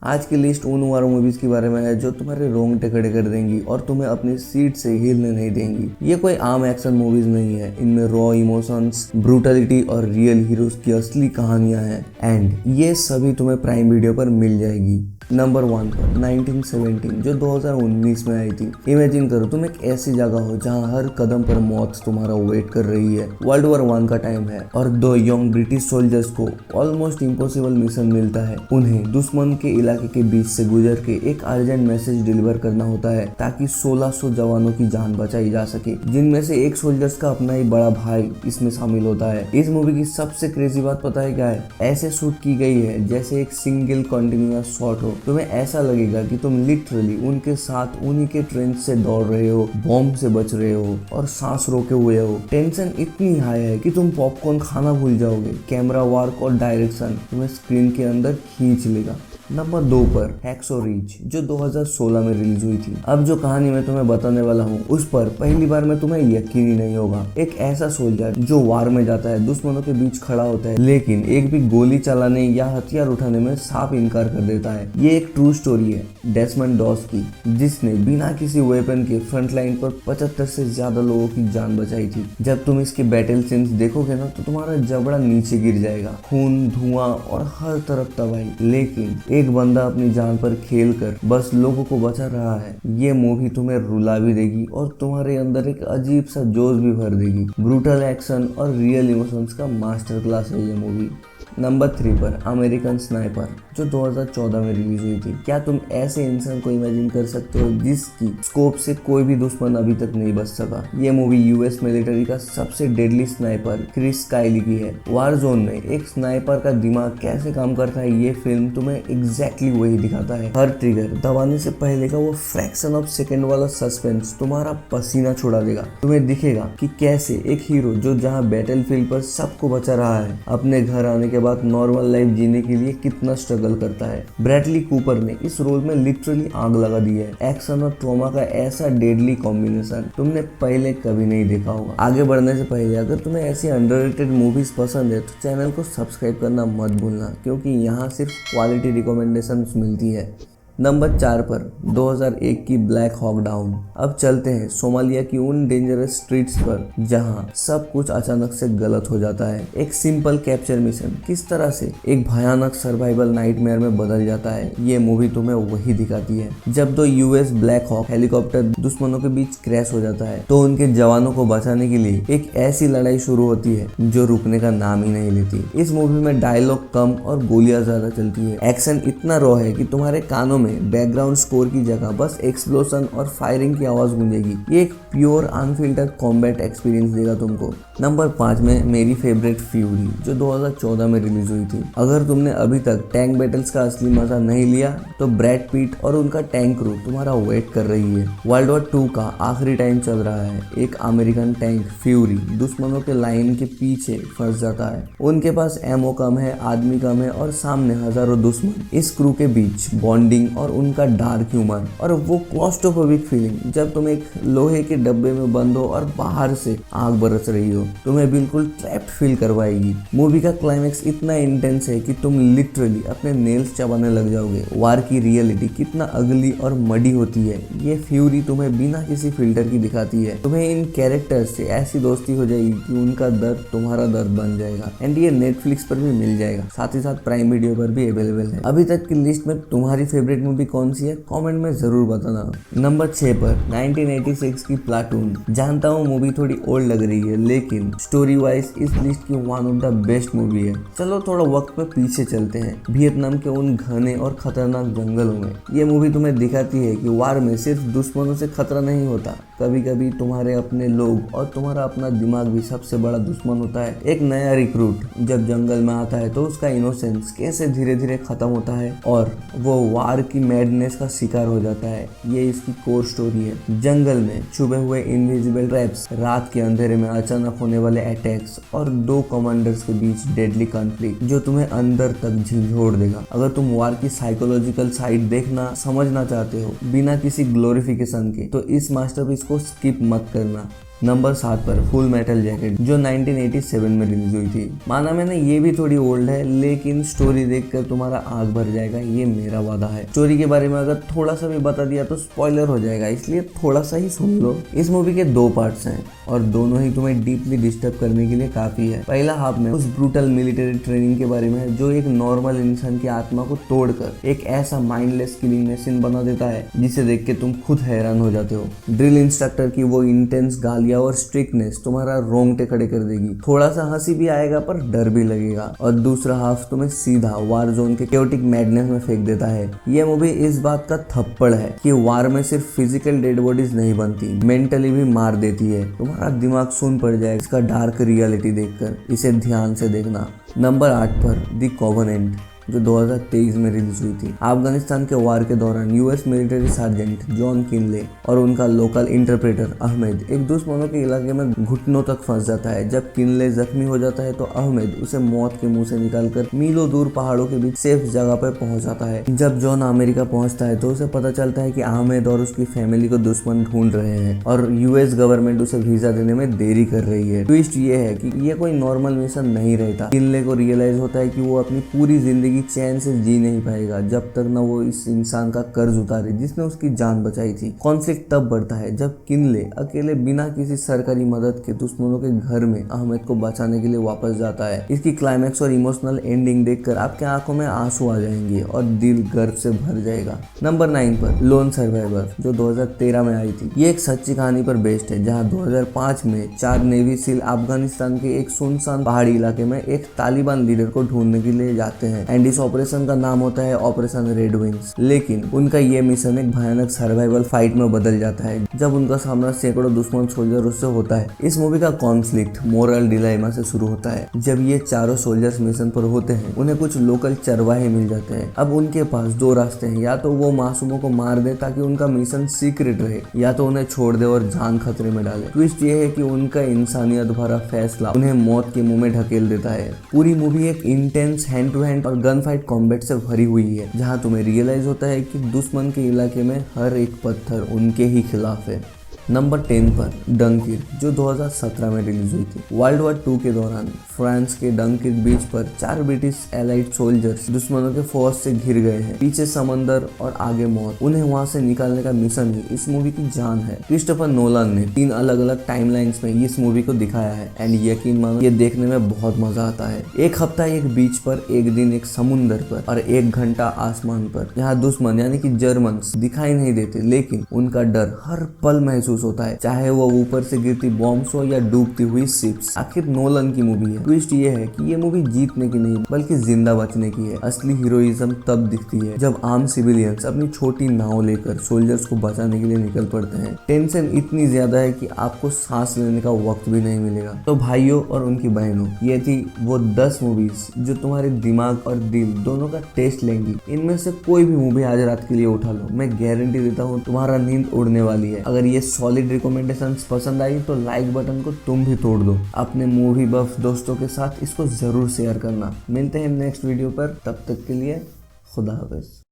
आज की लिस्ट उन वार मूवीज के बारे में है जो तुम्हारे रोंगटे खड़े कर देंगी और तुम्हें अपनी सीट से हिलने नहीं देंगी। ये कोई आम एक्शन मूवीज नहीं है, इनमें रॉ इमोशंस, ब्रूटलिटी और रियल हीरोज की असली कहानियां हैं एंड ये सभी तुम्हें प्राइम वीडियो पर मिल जाएगी। नंबर 1 पर 1917 जो 2019 में आई थी। इमेजिन करो तुम एक ऐसी जगह हो जहां हर कदम पर मौत तुम्हारा वेट कर रही है। वर्ल्ड वॉर 1 का टाइम है और दो यंग ब्रिटिश सोल्जर्स को ऑलमोस्ट इम्पॉसिबल मिशन मिलता है। उन्हें दुश्मन के इलाके के बीच से गुजर के एक अर्जेंट मैसेज डिलीवर करना होता है ताकि 1600 जवानों की जान बचाई जा सके, जिनमें से एक सोल्जर्स का अपना ही बड़ा भाई इसमें शामिल होता है। इस मूवी की सबसे क्रेजी बात पता है क्या है? ऐसे शूट की गई है जैसे एक सिंगल कंटिन्यूअस शॉट हो। तुम्हें ऐसा लगेगा कि तुम लिटरली उनके साथ उन्हीं के ट्रेंच से दौड़ रहे हो, बॉम्ब से बच रहे हो और सांस रोके हुए हो। टेंशन इतनी हाई है कि तुम पॉपकॉर्न खाना भूल जाओगे। कैमरा वर्क और डायरेक्शन तुम्हें स्क्रीन के अंदर खींच लेगा। नंबर 2 पर हैक्सो रिज जो 2016 में रिलीज हुई थी। अब जो कहानी मैं तुम्हें बताने वाला हूँ उस पर पहली बार में तुम्हें यकीन ही नहीं होगा। एक ऐसा सोल्जर जो वार में जाता है, दुश्मनों के बीच खड़ा होता है, लेकिन एक भी गोली चलाने या हथियार उठाने में साफ इनकार कर देता है। ये एक ट्रू स्टोरी है डेस्मंड डॉस की, जिसने बिना किसी वेपन के फ्रंट लाइन पर 75 से ज्यादा लोगों की जान बचाई थी। जब तुम इसके बैटल सीन्स देखोगे ना तो तुम्हारा जबड़ा नीचे गिर जाएगा। खून, धुआं और हर तरफ तबाही, लेकिन एक बंदा अपनी जान पर खेल कर बस लोगों को बचा रहा है। ये मूवी तुम्हें रुला भी देगी और तुम्हारे अंदर एक अजीब सा जोश भी भर देगी। ब्रूटल एक्शन और रियल इमोशंस का मास्टर क्लास है ये मूवी। नंबर 3 पर अमेरिकन स्नाइपर जो 2014 में रिलीज हुई थी। क्या तुम ऐसे इंसान को इमेजिन कर सकते हो जिसकी स्कोप से कोई भी दुश्मन अभी तक नहीं बच सका? ये मूवी यूएस मिलिट्री का सबसे डेडली स्नाइपर क्रिस काइली की है। वार जोन में एक स्नाइपर का दिमाग कैसे काम करता है ये फिल्म तुम्हें एग्जैक्टली वही दिखाता है। हर ट्रिगर दबाने से पहले का वो फ्रैक्शन ऑफ सेकेंड वाला सस्पेंस तुम्हारा पसीना छुड़ा देगा। तुम्हें दिखेगा कि कैसे एक हीरो जो जहाँ बैटल फील्ड पर सबको बचा रहा है, अपने घर आने के बाद नॉर्मल लाइफ जीने के लिए कितना स्ट्रगल करता है। ब्रैडली कूपर ने इस रोल में लिटरली आग लगा दी है। एक्शन और ट्रॉमा का ऐसा डेडली कॉम्बिनेशन तुमने पहले कभी नहीं देखा होगा। आगे बढ़ने से पहले अगर तुम्हें ऐसी अंडररेटेड मूवीज पसंद है तो चैनल को सब्सक्राइब करना मत भूलना, क्योंकि यहाँ सिर्फ क्वालिटी रिकमेंडेशंस मिलती है। नंबर 4 पर 2001 की ब्लैक हॉक डाउन। अब चलते हैं सोमालिया की उन डेंजरस स्ट्रीट्स पर जहां सब कुछ अचानक से गलत हो जाता है। एक सिंपल कैप्चर मिशन किस तरह से एक भयानक सर्वाइवल नाइटमेयर में बदल जाता है, ये मूवी तुम्हें वही दिखाती है। जब दो यूएस ब्लैक हॉक हेलीकॉप्टर दुश्मनों के बीच क्रैश हो जाता है तो उनके जवानों को बचाने के लिए एक ऐसी लड़ाई शुरू होती है जो रुकने का नाम ही नहीं लेती। इस मूवी में डायलॉग कम और गोलियां ज्यादा चलती है। एक्शन इतना रॉ है कि तुम्हारे कानों में बैकग्राउंड स्कोर की जगह बस एक्सप्लोजन और फायरिंग की आवाज गूंजेगी। ये एक प्योर अनफिल्टर्ड कॉम्बैट एक्सपीरियंस देगा तुमको। नंबर 5 में मेरी फेवरेट फ्यूरी जो 2014 में रिलीज हुई थी। अगर तुमने अभी तक टैंक बैटल्स का असली मजा नहीं लिया तो ब्रैड पीट और उनका टैंक क्रू तुम्हारा वेट कर रही है। वर्ल्ड वॉर 2 का आखिरी टाइम चल रहा है। एक अमेरिकन टैंक फ्यूरी दुश्मनों के लाइन के पीछे फंस जाता है। उनके पास एमो कम है, आदमी कम है और सामने हजारों दुश्मन। इस क्रू के बीच बॉन्डिंग और उनका डार्क ह्यूमर और वो क्लॉस्ट्रोफोबिक फीलिंग जब तुम एक लोहे के डब्बे में बंद हो और बाहर से आग बरस रही हो, तुम्हें बिल्कुल ट्रैप्ड फील करवाएगी। मूवी का क्लाइमेक्स इतना इंटेंस है कि तुम लिटरली अपने नेल्स चबाने लग जाओगे। वार की रियलिटी कितना अगली और मडी होती है ये फ्यूरी तुम्हें बिना किसी फिल्टर की दिखाती है। तुम्हें इन कैरेक्टर्स से ऐसी दोस्ती हो जाएगी कि उनका दर्द तुम्हारा दर्द बन जाएगा। एंड ये नेटफ्लिक्स पर भी मिल जाएगा, साथ ही साथ प्राइम वीडियो पर भी अवेलेबल है। अभी तक की लिस्ट में तुम्हारी फेवरेट मूवी कौन सी है कमेंट में जरूर बताना। नंबर 6 पर 1986 की प्लाटून। जानता हूँ मूवी थोड़ी ओल्ड लग रही है, लेकिन स्टोरी वाइज इस लिस्ट की one of the best movie है। चलो थोड़ा वक्त में पीछे चलते हैं, वियतनाम के उन घने और खतरनाक जंगलों में। ये मूवी तुम्हें दिखाती है कि वार में सिर्फ दुश्मनों से खतरा नहीं होता, कभी कभी तुम्हारे अपने लोग और तुम्हारा अपना दिमाग भी सबसे बड़ा दुश्मन होता है। एक नया रिक्रूट जब जंगल में आता है तो उसका इनोसेंस कैसे धीरे धीरे खत्म होता है और वो वार की मैडनेस का शिकार हो जाता है। ये इसकी कोर स्टोरी है। जंगल में छुपे हुए इनविजिबल ट्रैप्स, रात के अंधेरे में अचानक होने वाले अटैक्स और दो कमांडर्स के बीच डेडली कॉन्फ्लिक्ट जो तुम्हें अंदर तक झिंझोड़ देगा। अगर तुम वार की साइकोलॉजिकल साइड देखना समझना चाहते हो बिना किसी ग्लोरिफिकेशन के तो इस मास्टरपीस को स्किप मत करना। नंबर 7 पर फुल मेटल जैकेट जो 1987 में रिलीज हुई थी। माना मैंने ये भी थोड़ी ओल्ड है, लेकिन स्टोरी देखकर तुम्हारा आंख भर जाएगा, ये मेरा वादा है। स्टोरी के बारे में अगर थोड़ा सा भी बता दिया तो स्पॉइलर हो जाएगा, इसलिए थोड़ा सा ही सुन लो। इस मूवी के 2 पार्ट्स हैं और दोनों ही तुम्हें डीपली डिस्टर्ब करने के लिए काफी है। पहला हाफ में उस ब्रूटल मिलिट्री ट्रेनिंग के बारे में है जो एक नॉर्मल इंसान की आत्मा को तोड़कर एक ऐसा माइंडलेस किलिंग मशीन बना देता है जिसे देख के तुम खुद हैरान हो जाते हो। ड्रिल इंस्ट्रक्टर की वो इंटेंस गालियां और स्ट्रिक्टनेस तुम्हारा रोंगटे खड़े कर देगी। थोड़ा सा हंसी भी आएगा पर डर भी लगेगा। और दूसरा हाफ तुम्हें सीधा वार जोन के केओटिक मैडनेस में फेंक देता है। ये मूवी इस बात का थप्पड़ है कि वार में सिर्फ फिजिकल डेड बॉडीज नहीं बनती, मेंटली भी मार देती है। तुम्हारा दिमाग सुन पड़ जाए इसका डार्क रियलिटी देखकर। इसे ध्यान से देखना। नंबर 8 पर द कॉवेनेंट जो 2023 में रिलीज हुई थी। अफगानिस्तान के वार के दौरान US military sergeant John Kinley और उनका लोकल इंटरप्रेटर अहमद एक दुश्मनों के इलाके में घुटनों तक फंस जाता है। जब किनले जख्मी हो जाता है तो अहमद उसे मौत के मुंह से निकालकर मीलों दूर पहाड़ों के बीच सेफ जगह पर पहुंच जाता है। जब जॉन अमेरिका पहुंचता है तो उसे पता चलता है कि अहमद और उसकी फैमिली को दुश्मन ढूंढ रहे हैं और यूएस गवर्नमेंट उसे वीजा देने में देरी कर रही है। ट्विस्ट ये है कि ये कोई नॉर्मल मिशन नहीं रहता। किनले को रियलाइज होता है कि वो अपनी पूरी जिंदगी चैन से जी नहीं पाएगा जब तक न वो इस इंसान का कर्ज उतारे जिसने उसकी जान बचाई थी। कॉन्फ्लिक्ट तब बढ़ता है जब किनले अकेले बिना किसी सरकारी मदद के दुश्मनों के घर में अहमद को बचाने के लिए वापस जाता है। इसकी क्लाइमैक्स और इमोशनल एंडिंग देखकर आपके आंखों में आंसू आ जाएंगे और दिल गर्व से भर जाएगा। नंबर 9 पर लोन सर्वाइवर जो 2013 में आई थी। ये एक सच्ची कहानी पर बेस्ड है जहाँ 2005 में 4 नेवी सील अफगानिस्तान के एक सुनसान पहाड़ी इलाके में एक तालिबान लीडर को ढूंढने के लिए जाते हैं एंड इस ऑपरेशन का नाम होता है ऑपरेशन रेड विंग्स। लेकिन उनका ये मिशन एक भयानक सर्वाइवल फाइट में बदल जाता है जब उनका सामना सैकड़ों दुश्मन सोल्जर से होता है। इस मूवी का कॉन्फ्लिक्ट मोरल डिलेमा से शुरू होता है। जब ये चारों सोल्जर्स मिशन पर होते हैं उन्हें कुछ लोकल चरवाहे मिल जाते हैं। अब उनके पास 2 रास्ते हैं, या तो वो मासूमों को मार दे ताकि उनका मिशन सीक्रेट रहे, या तो उन्हें छोड़ दे और जान खतरे में डाले। ट्विस्ट ये है कि उनका इंसानियत भरा फैसला उन्हें मौत के मुंह में ढकेल देता है। पूरी मूवी एक इंटेंस हैंड टू हैंड और गन फाइट कॉम्बैट से भरी हुई है जहां तुम्हें रियलाइज होता है कि दुश्मन के इलाके में हर एक पत्थर उनके ही खिलाफ है। नंबर 10 पर डंकिर्क जो 2017 में रिलीज हुई थी। वर्ल्ड वॉर 2 के दौरान फ्रांस के डंकिर्क बीच पर 4 ब्रिटिश एलाइड सोल्जर्स दुश्मनों के फौज से घिर गए हैं। पीछे समंदर और आगे मौत। उन्हें वहां से निकालने का मिशन ही इस मूवी की जान है। क्रिस्टोफर नोलन ने 3 अलग अलग टाइमलाइंस में इस मूवी को दिखाया है एंड यकीन मानो ये देखने में बहुत मजा आता है। 1 हफ्ता एक बीच पर, 1 दिन एक समुंदर पर और 1 घंटा आसमान पर। यहाँ दुश्मन यानी कि जर्मन दिखाई नहीं देते लेकिन उनका डर हर पल महसूस होता है, चाहे वो ऊपर से गिरती बॉम्ब्स हो या डूबती हुई शिप्स। आखिर नोलन की मूवी है। ट्विस्ट ये है कि ये मूवी जीतने की नहीं बल्कि जिंदा बचने की है। असली हीरोइज्म तब दिखती है जब आम सिविलियंस अपनी छोटी नाव लेकर सोल्जर्स को बचाने के लिए निकल पड़ते हैं। टेंशन इतनी ज्यादा है कि आपको सांस लेने का वक्त भी नहीं मिलेगा। तो भाइयों और उनकी बहनों, ये थी वो 10 मूवीज जो तुम्हारे दिमाग और दिल दोनों का टेस्ट लेंगी। इनमें से कोई भी मूवी आज रात के लिए उठा लो, मैं गारंटी देता हूँ तुम्हारा नींद उड़ने वाली है। अगर ये सॉलिड रिकमेंडेशंस पसंद आई तो लाइक बटन को तुम भी तोड़ दो। अपने मूवी बफ दोस्तों के साथ इसको जरूर शेयर करना। मिलते हैं नेक्स्ट वीडियो पर, तब तक के लिए खुदा हाफिज।